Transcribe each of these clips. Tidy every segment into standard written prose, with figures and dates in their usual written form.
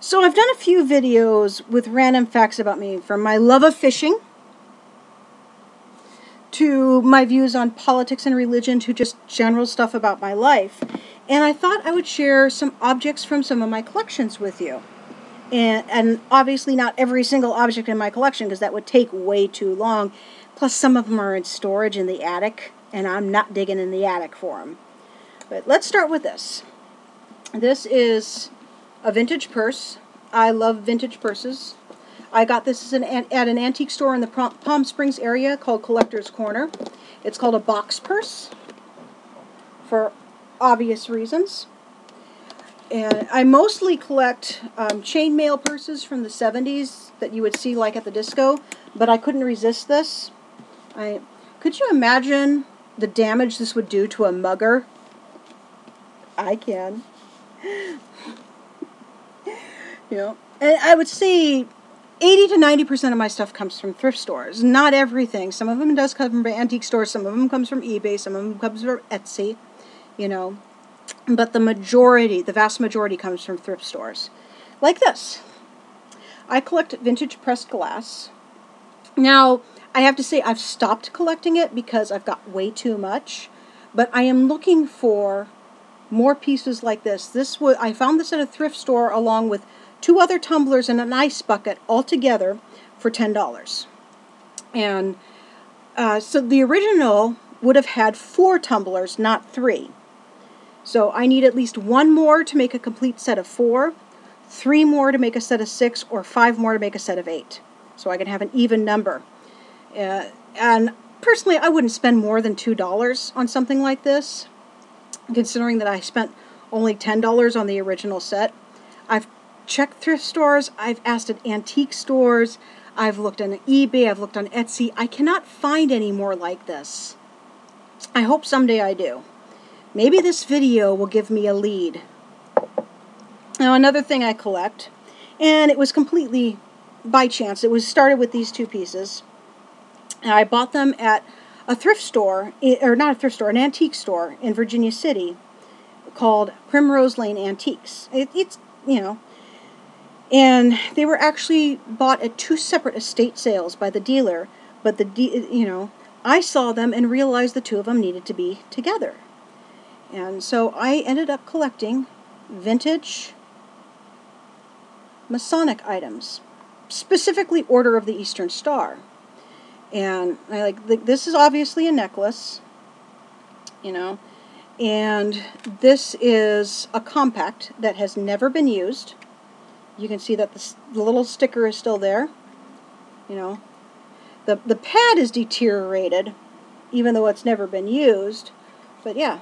So I've done a few videos with random facts about me, from my love of fishing to my views on politics and religion to just general stuff about my life. And I thought I would share some objects from some of my collections with you. And obviously not every single object in my collection, because that would take way too long. Plus some of them are in storage in the attic, and I'm not digging in the attic for them. But let's start with this. This is a vintage purse. I love vintage purses. I got this at an antique store in the Palm Springs area called Collector's Corner. It's called a box purse for obvious reasons. And I mostly collect chainmail purses from the 70s that you would see like at the disco, but I couldn't resist this. Could you imagine the damage this would do to a mugger? I can. You know, and I would say 80 to 90% of my stuff comes from thrift stores. Not everything. Some of them does come from antique stores. Some of them comes from eBay. Some of them comes from Etsy. You know, but the vast majority comes from thrift stores. Like this. I collect vintage pressed glass. Now, I have to say I've stopped collecting it because I've got way too much. But I am looking for more pieces like this. I found this at a thrift store along with 2 other tumblers and an ice bucket all together for $10. And so the original would have had 4 tumblers, not 3. So I need at least 1 more to make a complete set of 4, 3 more to make a set of 6, or 5 more to make a set of 8. So I can have an even number. And personally, I wouldn't spend more than $2 on something like this, considering that I spent only $10 on the original set. I've checked thrift stores, I've asked at antique stores, I've looked on eBay, I've looked on Etsy. I cannot find any more like this. I hope someday I do. Maybe this video will give me a lead. Now, another thing I collect, and it was completely by chance. It was started with these 2 pieces. And I bought them at a thrift store, or not a thrift store, an antique store in Virginia City called Primrose Lane Antiques. It's, you know, and they were actually bought at 2 separate estate sales by the dealer, but I saw them and realized the 2 of them needed to be together. And so I ended up collecting vintage Masonic items, specifically Order of the Eastern Star. And this is obviously a necklace, you know, and this is a compact that has never been used. You can see that the little sticker is still there, you know. The pad is deteriorated, even though it's never been used, but yeah.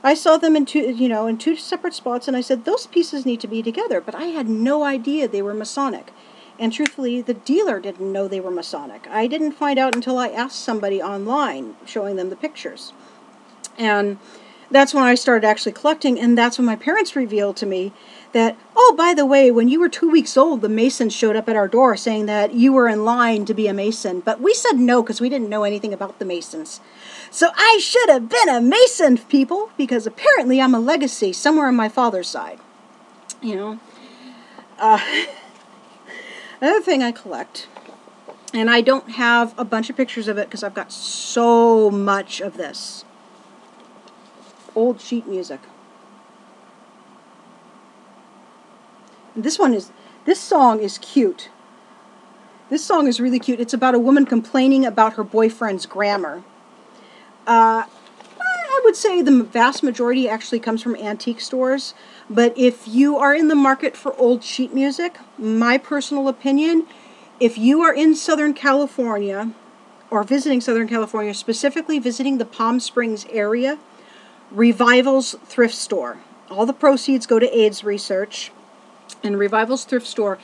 I saw them in 2 separate spots, and I said, those pieces need to be together, but I had no idea they were Masonic. And truthfully, the dealer didn't know they were Masonic. I didn't find out until I asked somebody online, showing them the pictures. And that's when I started actually collecting, and that's when my parents revealed to me that, oh, by the way, when you were 2 weeks old, the Masons showed up at our door saying that you were in line to be a Mason. But we said no because we didn't know anything about the Masons. So I should have been a Mason, people, because apparently I'm a legacy somewhere on my father's side. You know. Another thing I collect, and I don't have a bunch of pictures of it because I've got so much of this. Old sheet music. This song is cute. This song is really cute. It's about a woman complaining about her boyfriend's grammar. I would say the vast majority actually comes from antique stores, but if you are in the market for old sheet music, my personal opinion, if you are in Southern California, or visiting Southern California, specifically visiting the Palm Springs area, Revival's thrift store. All the proceeds go to AIDS research. And Revival's thrift store,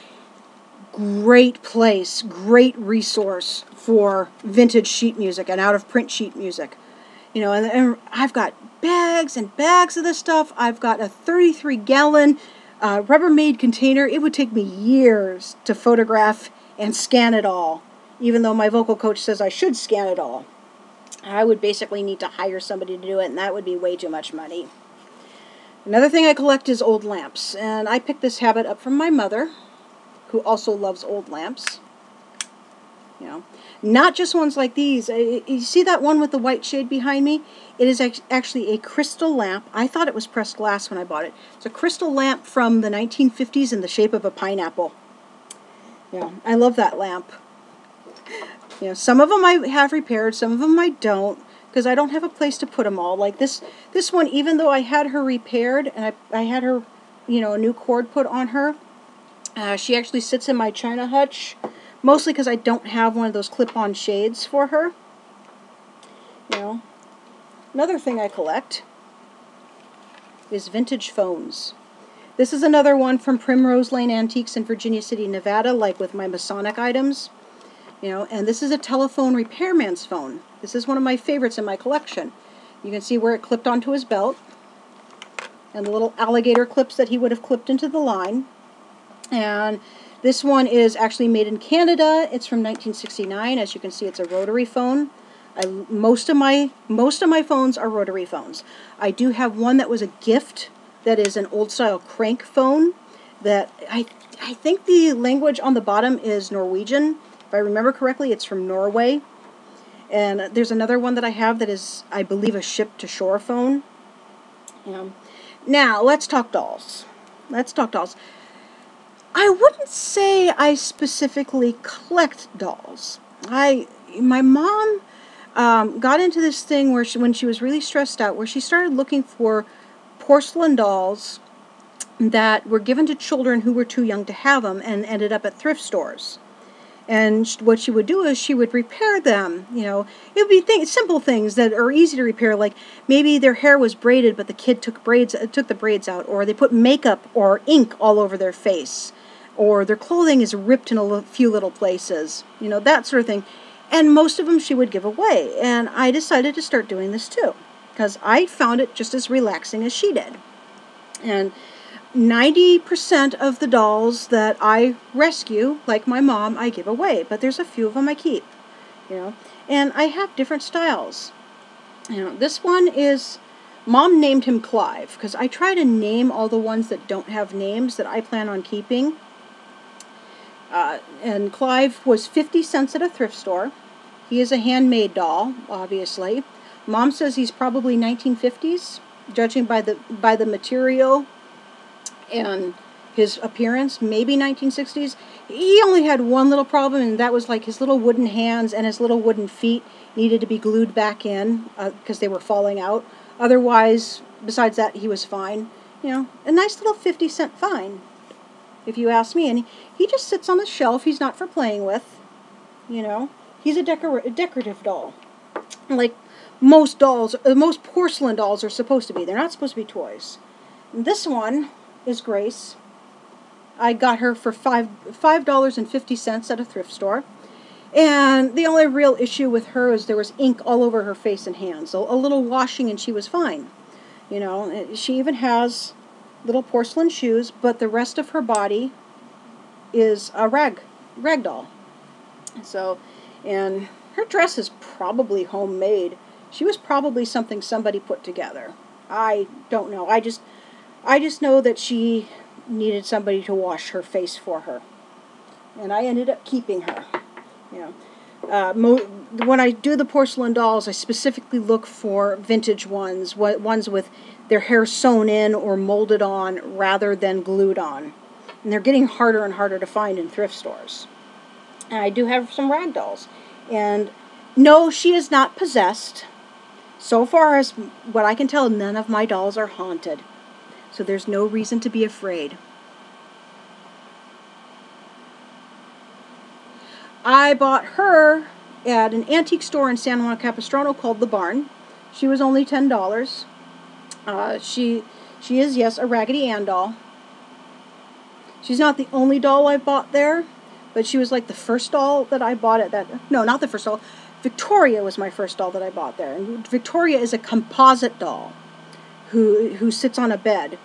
great place, great resource for vintage sheet music and out-of-print sheet music. You know, and I've got bags and bags of this stuff. I've got a 33-gallon Rubbermaid container. It would take me years to photograph and scan it all, even though my vocal coach says I should scan it all. I would basically need to hire somebody to do it, and that would be way too much money. Another thing I collect is old lamps, and I picked this habit up from my mother, who also loves old lamps. You know, not just ones like these. You see that one with the white shade behind me? It is actually a crystal lamp. I thought it was pressed glass when I bought it. It's a crystal lamp from the 1950s in the shape of a pineapple. Yeah, I love that lamp. You know, some of them I have repaired, some of them I don't, because I don't have a place to put them all. Like this one, even though I had her repaired and I had her, you know, a new cord put on her, she actually sits in my china hutch, mostly because I don't have one of those clip-on shades for her. You know, another thing I collect is vintage phones. This is another one from Primrose Lane Antiques in Virginia City, Nevada, like with my Masonic items. You know, and this is a telephone repairman's phone. This is one of my favorites in my collection. You can see where it clipped onto his belt, and the little alligator clips that he would have clipped into the line. And this one is actually made in Canada. It's from 1969. As you can see, it's a rotary phone. Most of my phones are rotary phones. I do have one that was a gift that is an old style crank phone that I think the language on the bottom is Norwegian. If I remember correctly, it's from Norway. And there's another one that I have that is, I believe, a ship-to-shore phone. Now, let's talk dolls. Let's talk dolls. I wouldn't say I specifically collect dolls. My mom got into this thing where when she was really stressed out, where she started looking for porcelain dolls that were given to children who were too young to have them and ended up at thrift stores. And what she would do is she would repair them. You know, it would be simple things that are easy to repair, like maybe their hair was braided, but the kid took the braids out, or they put makeup or ink all over their face, or their clothing is ripped in a few little places. You know, that sort of thing. And most of them she would give away. And I decided to start doing this too, because I found it just as relaxing as she did. And 90% of the dolls that I rescue, like my mom, I give away, but there's a few of them I keep, you know, and I have different styles. You know, this one is, Mom named him Clive, because I try to name all the ones that don't have names that I plan on keeping. And Clive was 50 cents at a thrift store. He is a handmade doll, obviously. Mom says he's probably 1950s, judging by the material and his appearance, maybe 1960s. He only had one little problem, and that was like his little wooden hands and his little wooden feet needed to be glued back in because they were falling out. Otherwise, besides that, he was fine. You know, a nice little 50-cent find, if you ask me. And he just sits on the shelf. He's not for playing with. You know, he's a decorative doll, like most dolls, most porcelain dolls are supposed to be. They're not supposed to be toys. And this one is Grace. I got her for $5.50 at a thrift store. And the only real issue with her is there was ink all over her face and hands. So a little washing and she was fine. You know, she even has little porcelain shoes, but the rest of her body is a rag doll. So, and her dress is probably homemade. She was probably something somebody put together. I don't know. I just know that she needed somebody to wash her face for her. And I ended up keeping her. You know, when I do the porcelain dolls, I specifically look for vintage ones, ones with their hair sewn in or molded on rather than glued on. And they're getting harder and harder to find in thrift stores. And I do have some rag dolls. And no, she is not possessed. So far as what I can tell, none of my dolls are haunted. So there's no reason to be afraid. I bought her at an antique store in San Juan Capistrano called The Barn. She was only $10. She is, yes, a Raggedy Ann doll. She's not the only doll I bought there, but she was like the first doll that I bought at that. No, not the first doll. Victoria was my first doll that I bought there. And Victoria is a composite doll who sits on a bed,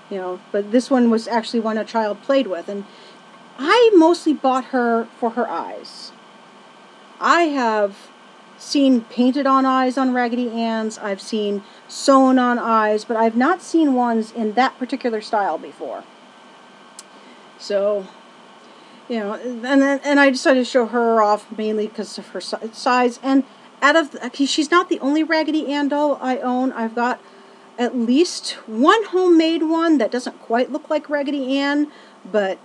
you know, but this one was actually one a child played with. And I mostly bought her for her eyes. I have seen painted on eyes on Raggedy Ann's. I've seen sewn on eyes, but I've not seen ones in that particular style before. So, you know, and I decided to show her off mainly because of her size. And she's not the only Raggedy Ann doll I own. I've got at least one homemade one that doesn't quite look like Raggedy Ann, but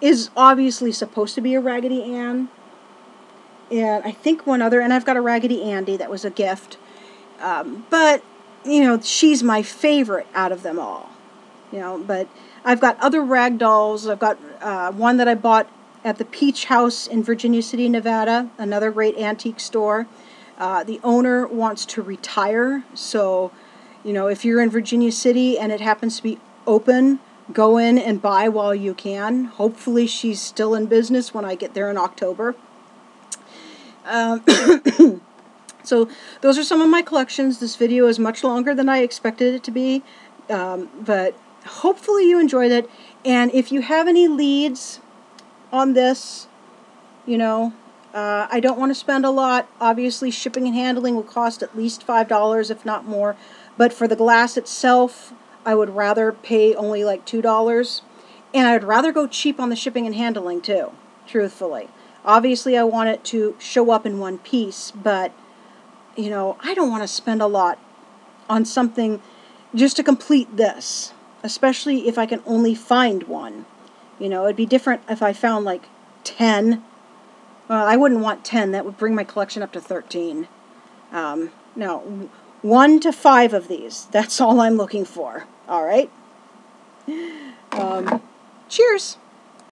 is obviously supposed to be a Raggedy Ann. And I think one other, and I've got a Raggedy Andy that was a gift. But, you know, she's my favorite out of them all. You know, but I've got other rag dolls. I've got one that I bought at the Peach House in Virginia City, Nevada, another great antique store. The owner wants to retire, so, you know, if you're in Virginia City and it happens to be open, go in and buy while you can. Hopefully she's still in business when I get there in October. So those are some of my collections. This video is much longer than I expected it to be, but hopefully you enjoyed it. And if you have any leads on this, you know, I don't want to spend a lot. Obviously, shipping and handling will cost at least $5, if not more. But for the glass itself, I would rather pay only like $2. And I'd rather go cheap on the shipping and handling too, truthfully. Obviously, I want it to show up in one piece, but, you know, I don't want to spend a lot on something just to complete this, especially if I can only find one. You know, it'd be different if I found like 10. Well, I wouldn't want 10. That would bring my collection up to 13. No, 1 to 5 of these. That's all I'm looking for. All right? Cheers.